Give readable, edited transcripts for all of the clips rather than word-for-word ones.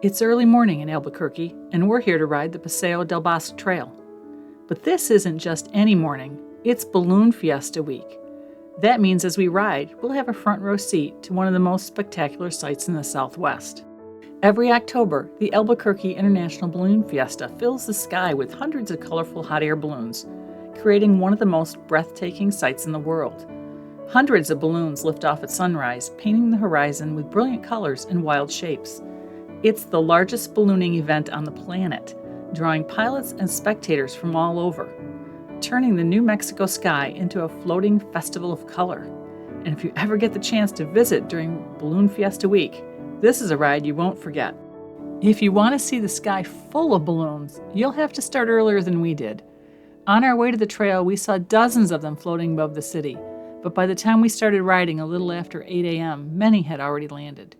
It's early morning in Albuquerque, and we're here to ride the Paseo del Bosque Trail. But this isn't just any morning, it's Balloon Fiesta week. That means as we ride, we'll have a front row seat to one of the most spectacular sights in the Southwest. Every October, the Albuquerque International Balloon Fiesta fills the sky with hundreds of colorful hot air balloons, creating one of the most breathtaking sights in the world. Hundreds of balloons lift off at sunrise, painting the horizon with brilliant colors and wild shapes. It's the largest ballooning event on the planet, drawing pilots and spectators from all over, turning the New Mexico sky into a floating festival of color. And if you ever get the chance to visit during Balloon Fiesta week, this is a ride you won't forget. If you want to see the sky full of balloons, you'll have to start earlier than we did. On our way to the trail, we saw dozens of them floating above the city, but by the time we started riding a little after 8 a.m., many had already landed.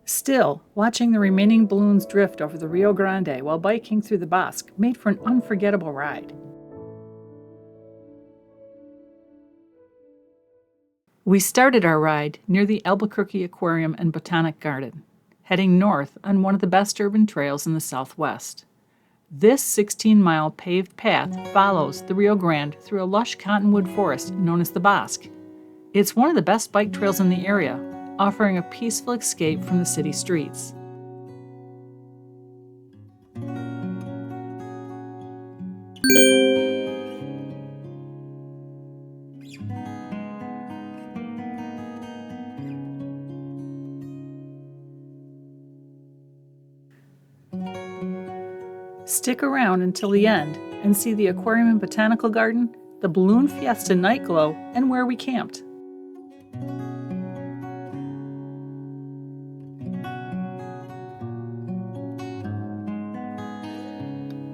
Still, watching the remaining balloons drift over the Rio Grande while biking through the Bosque made for an unforgettable ride. We started our ride near the Albuquerque Aquarium and Botanic garden, heading north on one of the best urban trails in the Southwest. This 16-mile paved path follows the Rio Grande through a lush cottonwood forest known as the Bosque. It's one of the best bike trails in the area, offering a peaceful escape from the city streets. Stick around until the end and see the Aquarium and Botanical Garden, the Balloon Fiesta Nightglow, and where we camped.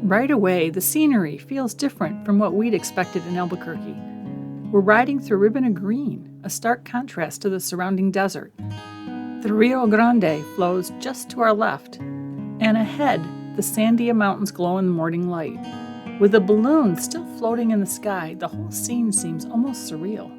Right away, the scenery feels different from what we'd expected in Albuquerque. We're riding through a ribbon of green, a stark contrast to the surrounding desert. The Rio Grande flows just to our left, and ahead, the Sandia Mountains glow in the morning light. With the balloon still floating in the sky, the whole scene seems almost surreal.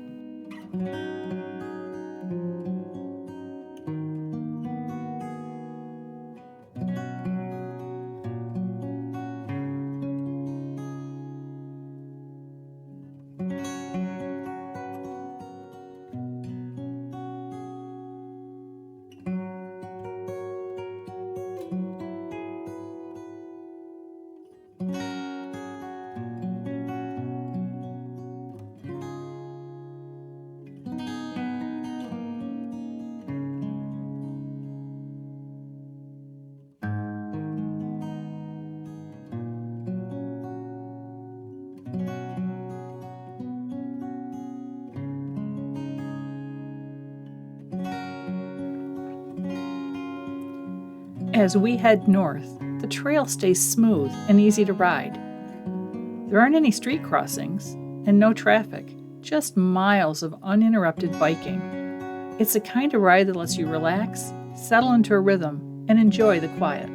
As we head north, the trail stays smooth and easy to ride. There aren't any street crossings and no traffic, just miles of uninterrupted biking. It's the kind of ride that lets you relax, settle into a rhythm, and enjoy the quiet.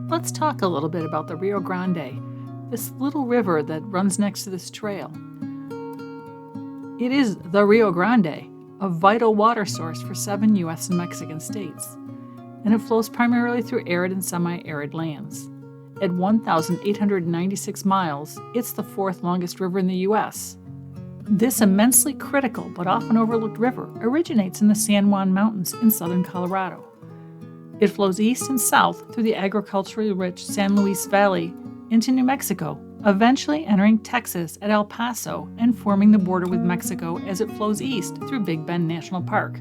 Let's talk a little bit about the Rio Grande, this little river that runs next to this trail. It is the Rio Grande, a vital water source for 7 U.S. and Mexican states, and it flows primarily through arid and semi-arid lands. At 1,896 miles, it's the fourth longest river in the U.S. This immensely critical but often overlooked river originates in the San Juan Mountains in southern Colorado. It flows east and south through the agriculturally rich San Luis Valley into New Mexico, eventually entering Texas at El Paso and forming the border with Mexico as it flows east through Big Bend National Park.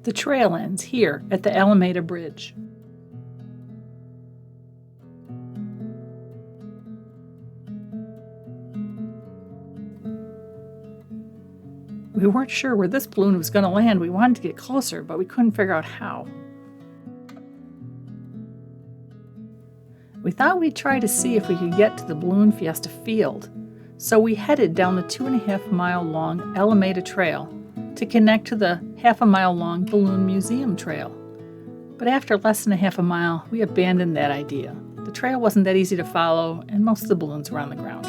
The trail ends here at the Alameda Bridge. We weren't sure where this balloon was going to land. We wanted to get closer, but we couldn't figure out how. We thought we'd try to see if we could get to the Balloon Fiesta field, so we headed down the 2.5-mile long Alameda Trail to connect to the half-a-mile-long Balloon Museum Trail. But after less than a half a mile, we abandoned that idea. The trail wasn't that easy to follow, and most of the balloons were on the ground.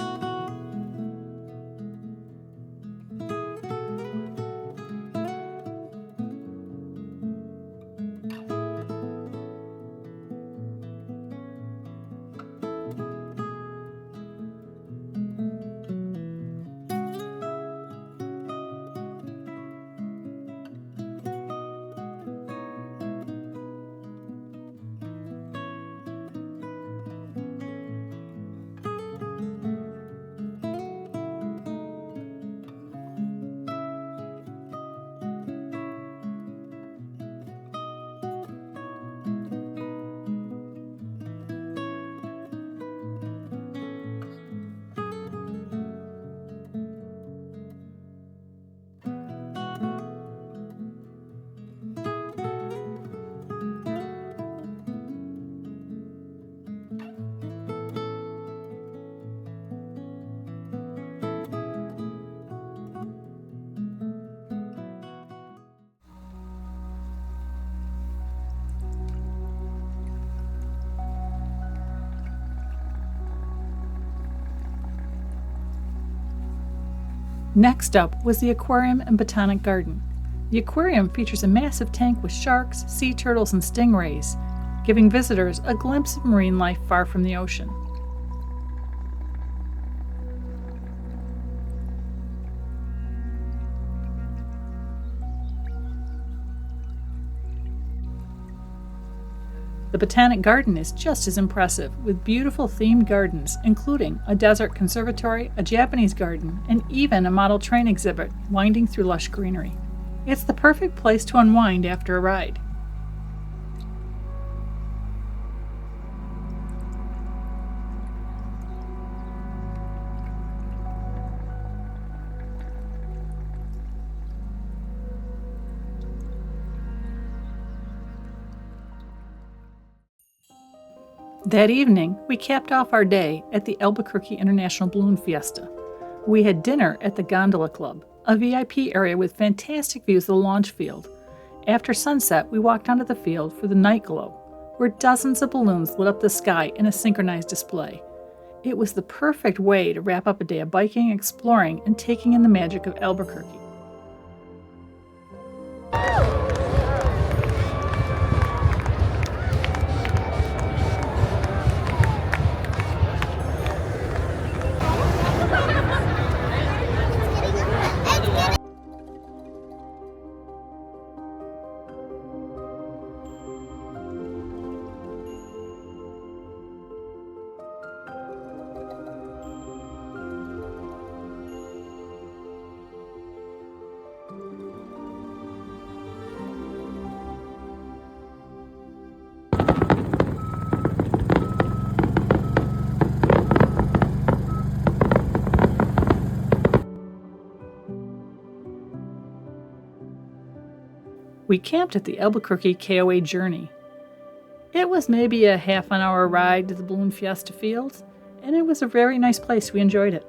Next up was the Aquarium and Botanic Garden. The aquarium features a massive tank with sharks, sea turtles, and stingrays, giving visitors a glimpse of marine life far from the ocean. The Botanic Garden is just as impressive, with beautiful themed gardens, including a desert conservatory, a Japanese garden, and even a model train exhibit winding through lush greenery. It's the perfect place to unwind after a ride. That evening, we capped off our day at the Albuquerque International Balloon Fiesta. We had dinner at the Gondola Club, a VIP area with fantastic views of the launch field. After sunset, we walked onto the field for the night glow, where dozens of balloons lit up the sky in a synchronized display. It was the perfect way to wrap up a day of biking, exploring, and taking in the magic of Albuquerque. We camped at the Albuquerque KOA Journey. It was maybe a half an hour ride to the Balloon Fiesta field, and it was a very nice place. We enjoyed it.